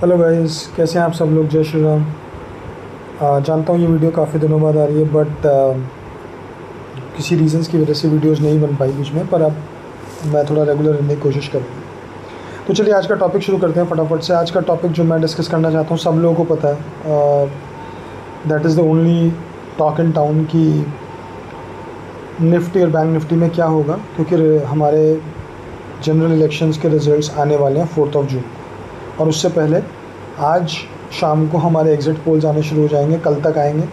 Hello guys, कैसे हैं आप सब लोग। जय श्री राम। जानता हूँ ये वीडियो काफ़ी दिनों बाद आ रही है, बट किसी रीज़न्स की वजह से वीडियोस नहीं बन पाई बीच में, पर अब मैं थोड़ा रेगुलर रहने की कोशिश करूँगा। तो चलिए आज का टॉपिक शुरू करते हैं फटाफट से। आज का टॉपिक जो मैं डिस्कस करना चाहता हूँ, सब लोगों को पता है, that is the only talk in town कि निफ्टी और बैंक निफ्टी में क्या होगा, क्योंकि हमारे जनरल इलेक्शंस के रिज़ल्ट्स आने वाले हैं 4 जून को। और उससे पहले आज शाम को हमारे एग्ज़िट पोल्स आने शुरू हो जाएंगे, कल तक आएंगे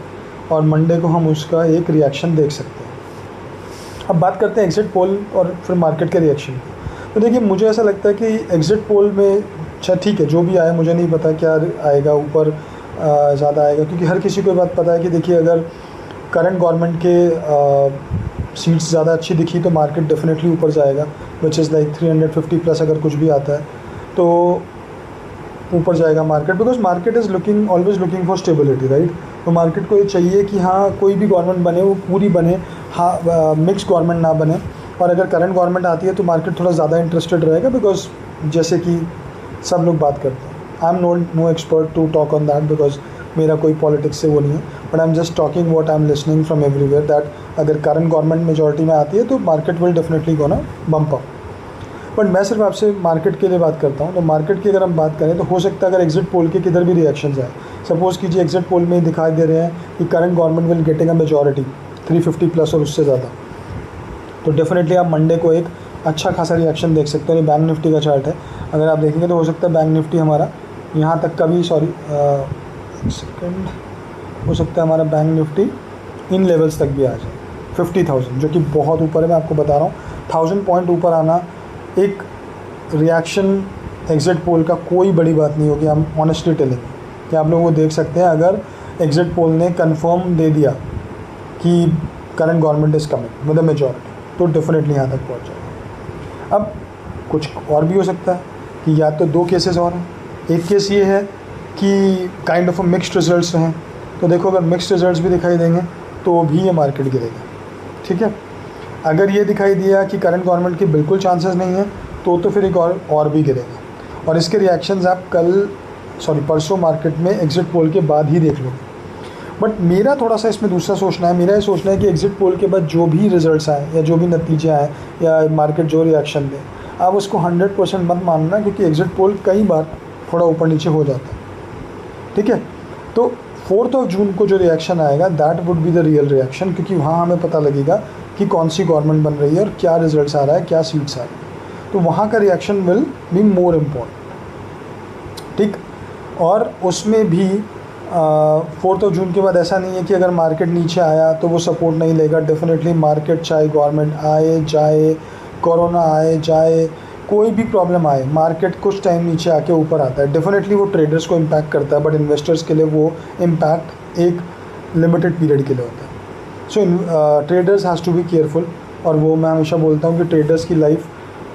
और मंडे को हम उसका एक रिएक्शन देख सकते हैं। अब बात करते हैं एग्ज़िट पोल और फिर मार्केट के रिएक्शन की। तो देखिए, मुझे ऐसा लगता है कि एग्ज़िट पोल में अच्छा ठीक है, जो भी आए, मुझे नहीं पता क्या आएगा, ऊपर ज़्यादा आएगा, क्योंकि हर किसी को बात पता है कि देखिए अगर करंट गवर्नमेंट के सीट्स ज़्यादा अच्छी दिखी तो मार्केट डेफिनेटली ऊपर जाएगा, विच इज़ लाइक 350 प्लस अगर कुछ भी आता है तो ऊपर जाएगा market, because market is looking always looking for stability, right. तो मार्केट को ये चाहिए कि हाँ, कोई भी गवर्नमेंट बने वो पूरी बने, हाँ मिक्स गवर्नमेंट ना बने। और अगर करंट गवर्नमेंट आती है तो मार्केट थोड़ा ज़्यादा इंटरेस्टेड रहेगा, बिकॉज जैसे कि सब लोग बात करते हैं। I am no expert to talk on that, because मेरा कोई पॉलिटिक्स से वो नहीं है, but I am just talking what I am listening from everywhere, that अगर करंट गवर्नमेंट मेजॉरिटी में आती है तो market will definitely gonna bump up. But मैं सिर्फ आपसे मार्केट के लिए बात करता हूँ। तो मार्केट की अगर हम बात करें तो हो सकता है अगर एग्जिट पोल के किधर भी रिएक्शंस आए, सपोज़ कीजिए एग्जिट पोल में दिखाई दे रहे हैं कि current government will getting a majority 350 plus और उससे ज़्यादा, तो डेफिनेटली आप मंडे को एक अच्छा खासा रिएक्शन देख सकते हैं। बैंक निफ्टी का चार्ट है, अगर आप देखेंगे तो हो सकता है बैंक निफ्टी हमारा यहाँ तक का भी, सेकेंड, हो सकता है हमारा बैंक निफ्टी इन लेवल्स तक भी आ जाए 50,000, जो कि बहुत ऊपर है। मैं आपको बता रहा हूँ 1000 पॉइंट ऊपर आना एक रिएक्शन एग्जिट पोल का कोई बड़ी बात नहीं होगी। हम ऑनेस्टली टेलिंग कि आप लोग वो देख सकते हैं, अगर एग्जिट पोल ने कंफर्म दे दिया कि current government is coming with a majority, तो डेफिनेटली यहाँ तक पहुँच जाएगा। अब कुछ और भी हो सकता है कि या तो दो केसेस और हैं। एक केस ये है कि kind of a mixed results रहें, तो देखो अगर मिक्स्ड रिजल्ट्स भी दिखाई देंगे तो भी ये मार्केट गिरेगा, ठीक है। अगर ये दिखाई दिया कि करंट गवर्नमेंट के बिल्कुल चांसेस नहीं है तो फिर एक और भी गिरेगा। और इसके रिएक्शंस आप परसों मार्केट में एग्जिट पोल के बाद ही देख लोगे। बट मेरा थोड़ा सा इसमें दूसरा सोचना है। मेरा ये सोचना है कि एग्जिट पोल के बाद जो भी रिजल्ट्स आए या जो भी नतीजे आए या मार्केट जो रिएक्शन दे, आप उसको 100% मत मानना, क्योंकि एग्जिट पोल कई बार थोड़ा ऊपर नीचे हो जाता है, ठीक है। तो 4 जून को जो रिएक्शन आएगा that would be the real reaction, क्योंकि वहाँ हमें पता लगेगा कि कौन सी गवर्नमेंट बन रही है और क्या रिजल्ट्स आ रहा है, क्या सीट्स आ रही है। तो वहाँ का reaction will be more important, ठीक। और उसमें भी 4 जून के बाद ऐसा नहीं है कि अगर मार्केट नीचे आया तो वो सपोर्ट नहीं लेगा। डेफिनेटली मार्केट, चाहे गवर्नमेंट आए जाए, कोरोना आए जाए, कोई भी प्रॉब्लम आए, मार्केट कुछ टाइम नीचे आके ऊपर आता है। डेफिनेटली वो ट्रेडर्स को इम्पैक्ट करता है, बट इन्वेस्टर्स के लिए वो इम्पैक्ट एक लिमिटेड पीरियड के लिए होता है। So traders has to be careful. और वो मैं हमेशा बोलता हूँ कि ट्रेडर्स की life,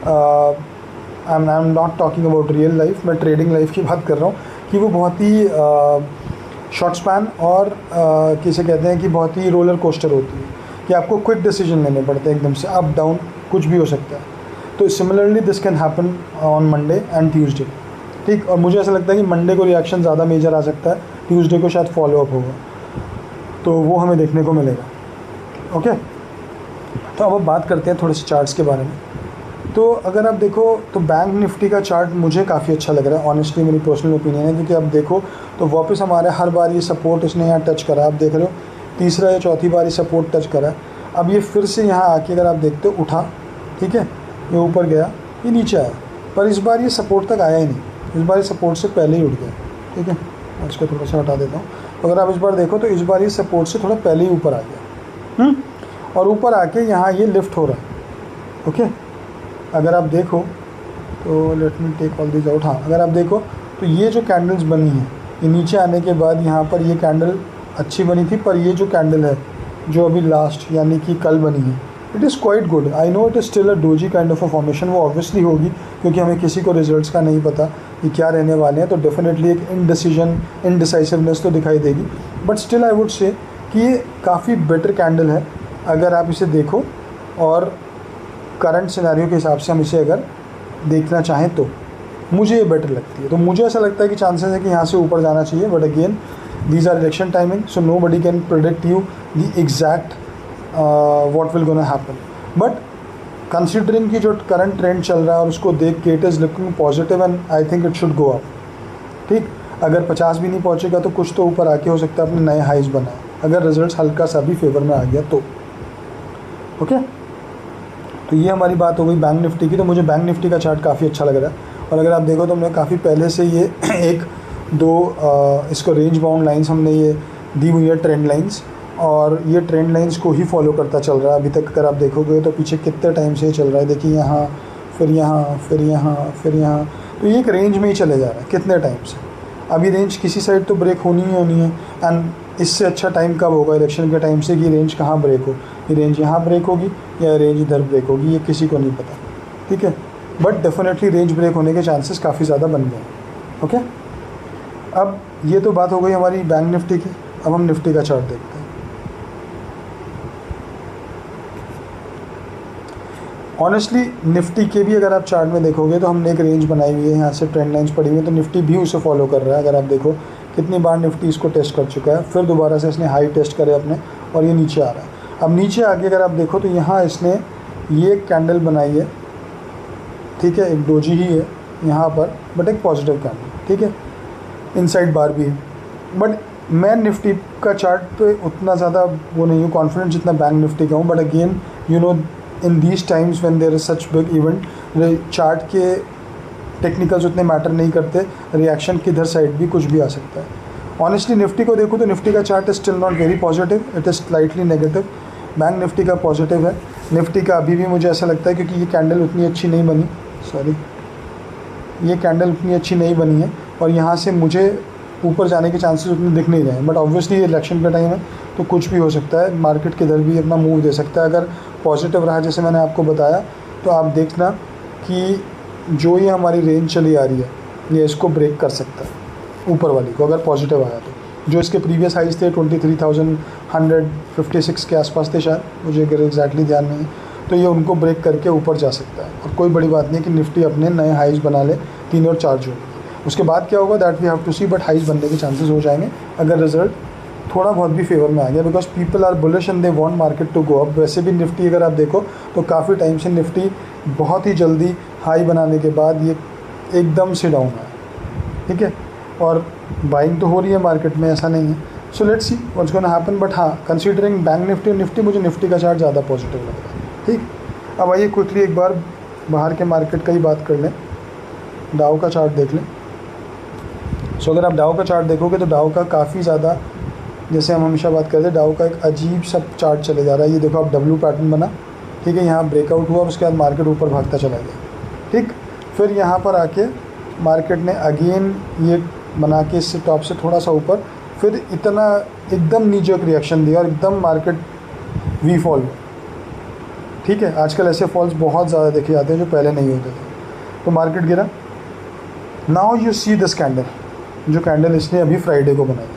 I am not talking about real life, मैं ट्रेडिंग लाइफ की बात कर रहा हूँ, कि वो बहुत ही शॉर्ट स्पैन और किसे कहते हैं कि बहुत ही रोलर कोस्टर होती है, कि आपको क्विक डिसीजन लेने पड़ते हैं, एकदम से अप डाउन कुछ भी हो सकता है। तो similarly this can happen on Monday and Tuesday, ठीक। और मुझे ऐसा लगता है कि मंडे को रिएक्शन ज़्यादा मेजर आ सकता है, ट्यूसडे को शायद फॉलो अप होगा, तो वो हमें देखने को मिलेगा, ओके। तो अब बात करते हैं थोड़े से चार्ट्स के बारे में। तो अगर आप देखो तो बैंक निफ्टी का चार्ट मुझे काफ़ी अच्छा लग रहा है, ऑनेस्टली मेरी पर्सनल ओपिनियन है, क्योंकि आप देखो तो वापस हमारे हर बार ये सपोर्ट इसने यहाँ टच करा, आप देख रहे हो तीसरा या चौथी बार ये सपोर्ट टच करा है। अब ये फिर से यहाँ आके अगर आप देखते हो उठा, ठीक है, ये ऊपर गया, ये नीचे आया, पर इस बार ये सपोर्ट तक आया ही नहीं, इस बार ये सपोर्ट से पहले ही उठ गया, ठीक है। मैं इसको थोड़ा सा हटा देता हूँ। अगर आप इस बार देखो तो इस बार ये सपोर्ट से थोड़ा पहले ही ऊपर आ गया, और ऊपर आके यहाँ ये लिफ्ट हो रहा है, ओके। अगर आप देखो तो let me take all this out. हाँ, अगर आप देखो तो ये जो कैंडल्स बनी हैं, ये नीचे आने के बाद यहाँ पर ये कैंडल अच्छी बनी थी, पर ये जो कैंडल है जो अभी लास्ट यानी कि कल बनी है, it is quite good. I know it is still a doji kind of a formation, वो ऑब्वियसली होगी क्योंकि हमें किसी को रिजल्ट्स का नहीं पता कि क्या रहने वाले हैं, तो डेफिनेटली एक इनडिसाइसिवनेस तो दिखाई देगी, but still I would say कि ये काफ़ी बेटर कैंडल है अगर आप इसे देखो, और करंट सिनेरियो के हिसाब से हम इसे अगर देखना चाहें तो, मुझे ये बेटर लगती है। तो मुझे ऐसा लगता है कि चांसेस है कि यहाँ से ऊपर जाना चाहिए, but again these are election timing, so nobody can predict you the exact what will gonna happen. But considering कि जो करंट ट्रेंड चल रहा है और उसको देख के it is looking positive and I think it should go up. ठीक, अगर 50 भी नहीं पहुँचेगा तो कुछ तो ऊपर आके हो सकता है अपने नए हाइज बनाए, अगर रिजल्ट्स हल्का सा भी फेवर में आ गया तो। ओके, तो ये हमारी बात हो गई बैंक निफ्टी की। तो मुझे बैंक निफ्टी का चार्ट काफ़ी अच्छा लग रहा है, और अगर आप देखो तो हमने काफ़ी पहले से ये एक दो इसको रेंज बाउंड लाइंस हमने ये दी हुई है, ट्रेंड लाइंस, और ये ट्रेंड लाइंस को ही फॉलो करता चल रहा है अभी तक। अगर आप देखोगे तो पीछे कितने टाइम से चल रहा है, देखिए यहाँ, फिर यहाँ, फिर यहाँ, फिर यहाँ, तो ये एक रेंज में ही चले जा रहा है कितने टाइम से। अभी रेंज किसी साइड तो ब्रेक होनी ही होनी है, एंड इससे अच्छा टाइम कब होगा इलेक्शन के टाइम से कि रेंज कहाँ ब्रेक हो, ये रेंज यहाँ ब्रेक होगी या रेंज इधर ब्रेक होगी, ये किसी को नहीं पता। ठीक है, बट डेफिनेटली रेंज ब्रेक होने के चांसेस काफ़ी ज़्यादा बन गए। ओके, अब ये तो बात हो गई हमारी बैंक निफ्टी की। अब हम निफ्टी का चार्ट देखते हैं। ऑनेस्टली निफ्टी के भी अगर आप चार्ट में देखोगे तो हमने एक रेंज बनाई हुई है, यहाँ से ट्रेंड लाइंस पड़ी हुई है, तो निफ्टी भी उसे फॉलो कर रहा है। अगर आप देखो कितनी बार निफ्टी इसको टेस्ट कर चुका है, फिर दोबारा से इसने हाई टेस्ट करे अपने, और ये नीचे आ रहा है। अब नीचे आगे अगर आप देखो तो यहाँ इसने ये कैंडल बनाई है, ठीक है, एक डोजी ही है यहाँ पर, बट एक पॉजिटिव कैंडल, ठीक है, इनसाइड बार भी है। बट मैं निफ्टी का चार्ट पे उतना ज़्यादा वो नहीं हूँ कॉन्फिडेंट जितना बैंक निफ्टी का हूँ। But again you know in these times when there is such big event, chart के टेक्निकल्स उतने मैटर नहीं करते, रिएक्शन किधर साइड भी कुछ भी आ सकता है। ऑनेस्टली निफ्टी को देखो तो निफ्टी का chart is still not very positive, it is slightly negative. Bank Nifty का पॉजिटिव है, निफ्टी का अभी भी मुझे ऐसा लगता है क्योंकि ये कैंडल उतनी अच्छी नहीं बनी, ये कैंडल उतनी अच्छी नहीं बनी है, और यहाँ से मुझे ऊपर जाने के चांसेस उतने दिख नहीं रहे हैं। बट ऑब्वियसली ये इलेक्शन का टाइम है तो कुछ भी हो सकता है, मार्केट किधर भी अपना मूव दे सकता है। अगर पॉजिटिव रहा जैसे मैंने आपको बताया तो आप देखना कि जो ये हमारी रेंज चली आ रही है ये इसको ब्रेक कर सकता है ऊपर वाली को, अगर पॉजिटिव आया तो। जो इसके प्रीवियस हाइज थे 23,156 के आसपास थे शायद, मुझे अगर एग्जैक्टली ध्यान नहीं है, तो ये उनको ब्रेक करके ऊपर जा सकता है। और कोई बड़ी बात नहीं कि निफ्टी अपने नए हाइज बना ले 3 और 4 जून। उसके बाद क्या होगा that we have to see, but highs बनने के चांसेस हो जाएंगे अगर रिजल्ट थोड़ा बहुत भी फेवर में आ गया, because people are bullish and they want market to go up. वैसे भी निफ्टी अगर आप देखो तो काफ़ी टाइम से निफ्टी बहुत ही जल्दी हाई बनाने के बाद ये एकदम से डाउन है, ठीक है, और बाइंग तो हो रही है मार्केट में, ऐसा नहीं है। So let's see what's gonna happen, but हाँ कंसीडरिंग बैंक निफ्टी और निफ्टी, मुझे निफ्टी का चार्ट ज़्यादा पॉजिटिव लग रहा है। ठीक, अब आइए क्विकली एक बार बाहर के मार्केट का ही बात कर लें, डाउ का चार्ट देख लें। सो अगर आप डाउ का चार्ट देखोगे तो डाउ का काफ़ी ज़्यादा, जैसे हम हमेशा बात करते हैं, डाउ का एक अजीब सा चार्ट चले जा रहा है। ये देखो आप डब्ल्यू पैटर्न बना, ठीक है, यहाँ ब्रेकआउट हुआ, उसके बाद मार्केट ऊपर भागता चला गया, ठीक। फिर यहाँ पर आके मार्केट ने अगेन ये बना के इससे टॉप से थोड़ा सा ऊपर, फिर इतना एकदम नीचे एक रिएक्शन दिया और एकदम मार्केट वी फॉल, ठीक है। आजकल ऐसे फॉल्स बहुत ज़्यादा देखे जाते हैं जो पहले नहीं होते थे, तो मार्केट गिरा। Now you see this candle, जो कैंडल इसने अभी फ्राइडे को बनाई है,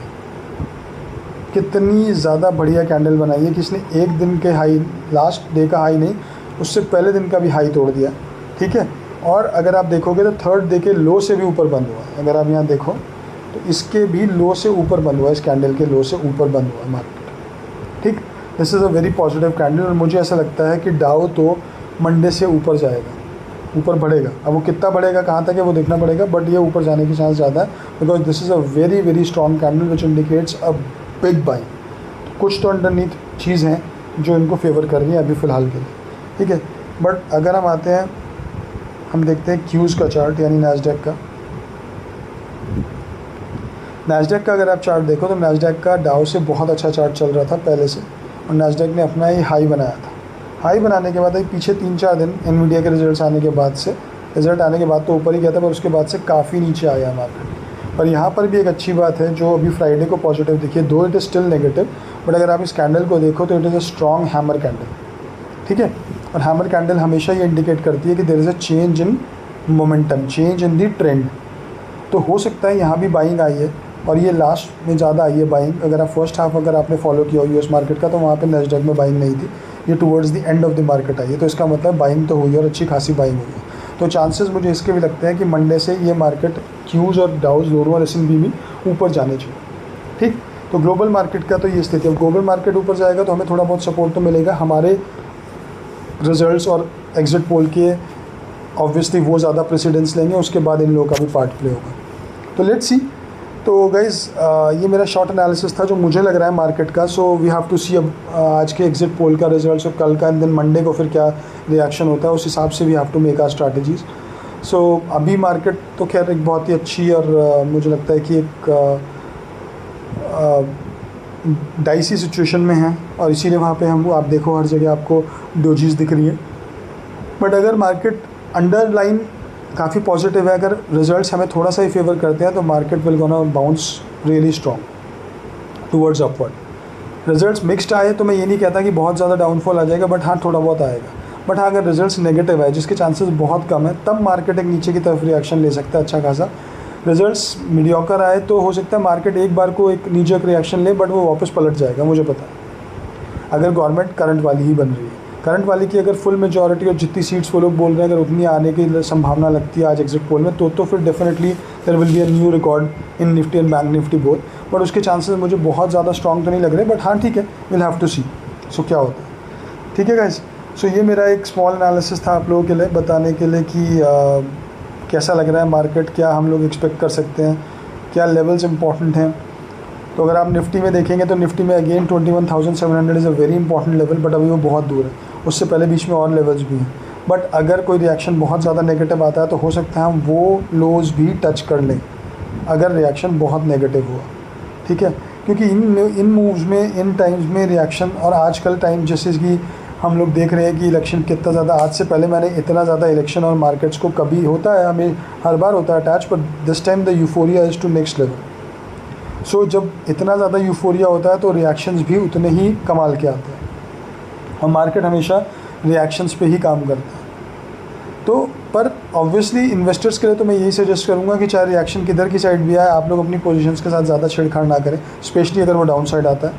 कितनी ज़्यादा बढ़िया कैंडल बनाई है कि इसने एक दिन के हाई, लास्ट डे का हाई नहीं, उससे पहले दिन का भी हाई तोड़ दिया, ठीक है। और अगर आप देखोगे तो थर्ड डे के लो से भी ऊपर बंद हुआ है। अगर आप यहाँ देखो तो इसके भी लो से ऊपर बंद हुआ है, इस कैंडल के लो से ऊपर बंद हुआ है मार्केट, ठीक। This is a very positive candle, और मुझे ऐसा लगता है कि डाउ तो मंडे से ऊपर जाएगा, ऊपर बढ़ेगा। अब वो कितना बढ़ेगा, कहाँ तक है वो देखना पड़ेगा, बट ये ऊपर जाने की चांस ज़्यादा है, because this is a very very strong candle which indicates a big buying. कुछ तो अंडरनीथ चीज़ हैं जो इनको फेवर कर रही है अभी फ़िलहाल के लिए, ठीक है। बट अगर हम आते हैं, हम देखते हैं क्यूज़ का चार्ट, यानी नैस्डैक का। नैस्डैक का अगर आप चार्ट देखो तो नैस्डैक का डाउ से बहुत अच्छा चार्ट चल रहा था पहले से, और नैस्डैक ने अपना ही हाई बनाया था। हाई बनाने के बाद पीछे 3-4 दिन एनवीडिया के रिजल्ट आने के बाद से, रिजल्ट आने के बाद तो ऊपर ही गया था, पर उसके बाद से काफ़ी नीचे आया मार्केट। पर यहाँ पर भी एक अच्छी बात है जो अभी फ्राइडे को पॉजिटिव दिखी है, दो it is still negative, but अगर आप इस कैंडल को देखो तो it is a strong hammer candle, ठीक है। और हैमर कैंडल हमेशा ये इंडिकेट करती है कि there is a change in momentum, change in the trend. तो हो सकता है यहाँ भी बाइंग आई है, और ये लास्ट में ज़्यादा आई है बाइंग। अगर आप फर्स्ट हाफ अगर आपने फॉलो किया हो यूएस मार्केट का, तो वहाँ पे नैस्डैक में बाइंग नहीं थी, ये towards the end of the market I है, तो इसका मतलब बाइंग तो हुई है और अच्छी खासी बाइंग हुई है। तो चांसेस मुझे इसके भी लगते हैं कि मंडे से ये मार्केट क्यूज़ और डाउज दोनों और S&P भी ऊपर जाने चाहिए। ठीक, तो ग्लोबल मार्केट का तो ये स्थिति है। ग्लोबल मार्केट ऊपर जाएगा तो हमें थोड़ा बहुत सपोर्ट तो मिलेगा, हमारे रिजल्ट्स और एग्जिट पोल के ऑब्वियसली वो ज़्यादा प्रेसिडेंस लेंगे, उसके बाद इन लोगों का भी पार्ट प्ले होगा। तो लेट्स सी। तो गाइज़ ये मेरा शॉर्ट एनालिसिस था जो मुझे लग रहा है मार्केट का। सो वी हैव टू सी अब आज के एग्जिट पोल का रिजल्ट्स और कल का, एंड देन मंडे को फिर क्या रिएक्शन होता है, उस हिसाब से we have to make our strategies. So अभी मार्केट तो खैर एक बहुत ही अच्छी और मुझे लगता है कि एक डाइसी सिचुएशन में है, और इसीलिए वहाँ पे हम, आप देखो हर जगह आपको डोजीज़ दिख रही है। बट अगर मार्केट अंडरलाइन काफ़ी पॉजिटिव है, अगर रिजल्ट्स हमें थोड़ा सा ही फेवर करते हैं तो market will gonna bounce really strong towards upward. Results mixed आए तो मैं ये नहीं कहता कि बहुत ज़्यादा डाउनफॉल आ जाएगा, बट हाँ थोड़ा बहुत आएगा। बट हाँ, अगर रिजल्ट्स नेगेटिव है, जिसके चांसेस बहुत कम है, तब मार्केट एक नीचे की तरफ रिएक्शन ले सकता है अच्छा खासा। रिजल्ट्स मीडियोकर आए तो हो सकता है मार्केट एक बार को एक नीचे रिएक्शन ले, बट वो वापस पलट जाएगा, मुझे पता है। अगर गवर्नमेंट करंट वाली ही बन रही है, करंट वाली की अगर फुल मेजॉरिटी और जितनी सीट्स वो लोग बोल रहे हैं अगर उतनी आने की संभावना लगती है आज एग्जिट पोल में, तो फिर definitely there will be a new record in Nifty and bank Nifty both. But उसके चांसेस मुझे बहुत ज़्यादा स्ट्रॉन्ग तो नहीं लग रहे, बट हाँ ठीक है, विल हैव टू सी सो क्या होता है। ठीक है गाइस, सो ये मेरा एक स्मॉल एनालिसिस था आप लोगों के लिए, बताने के लिए कि कैसा लग रहा है मार्केट, क्या हम लोग एक्सपेक्ट कर सकते हैं, क्या लेवल्स इंपॉर्टेंट हैं। तो अगर आप निफ्टी में देखेंगे तो निफ्टी में again 21,700 is a very important level, but अभी वो बहुत दूर है, उससे पहले बीच में और लेवल्स भी हैं। बट अगर कोई रिएक्शन बहुत ज़्यादा नेगेटिव आता है तो हो सकता है हम वो लोज भी टच कर लें अगर रिएक्शन बहुत नेगेटिव हुआ। ठीक है, क्योंकि इन मूव्स में, इन टाइम्स में रिएक्शन, और आजकल टाइम जैसे कि हम लोग देख रहे हैं कि इलेक्शन कितना ज़्यादा, आज से पहले मैंने इतना ज़्यादा इलेक्शन और मार्केट्स को कभी होता है, हमें हर बार होता है attach, but this time the euphoria is too next level. So जब इतना ज़्यादा यूफोरिया होता है तो रिएक्शंस भी उतने ही कमाल के आते हैं, और मार्केट हमेशा रिएक्शंस पे ही काम करता है। तो पर ऑब्वियसली इन्वेस्टर्स के लिए तो मैं यही सजेस्ट करूँगा कि चाहे रिएक्शन किधर की साइड भी आए, आप लोग अपनी पोजीशंस के साथ ज़्यादा छेड़छाड़ ना करें, स्पेशली अगर वो डाउन साइड आता है।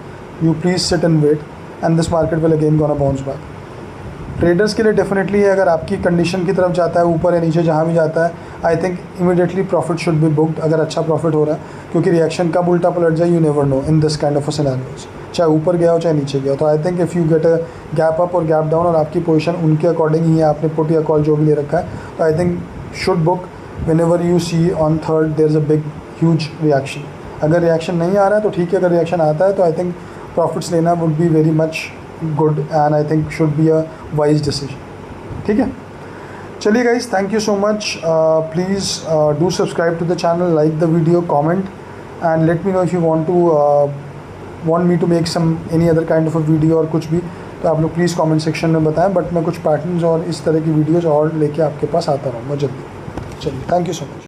You please sit and wait and this market will again gonna bounce back. Traders के लिए डेफिनेटली है, अगर आपकी कंडीशन की तरफ जाता है, ऊपर या नीचे जहाँ भी जाता है, I think immediately profit should be booked अगर अच्छा प्रॉफिट हो रहा है, क्योंकि रिएक्शन कब उल्टा पलट जाए you never know in this kind of a scenarios, चाहे ऊपर गया हो चाहे नीचे गया हो। तो I think if you get a gap up और गैप डाउन और आपकी पोजीशन उनके अकॉर्डिंग ही है, आपने पुट या कॉल जो भी ले रखा है, तो I think should book whenever you see on third there is a big huge reaction. अगर रिएक्शन नहीं आ रहा है तो ठीक है, अगर रिएक्शन आता है तो आई थिंक प्रॉफिट्स लेना would be very much good and I think should be a wise decision. ठीक है, चलिए guys, thank you so much. Please do subscribe to the channel, like the video, comment and let me know if you want me to make some any other kind of a video और कुछ भी, तो आप लोग please comment section में बताएं। But मैं कुछ पैटर्न्स और इस तरह की वीडियोज़ और लेके आपके पास आता रहूँगा जल्दी। चलिए, थैंक यू सो मच।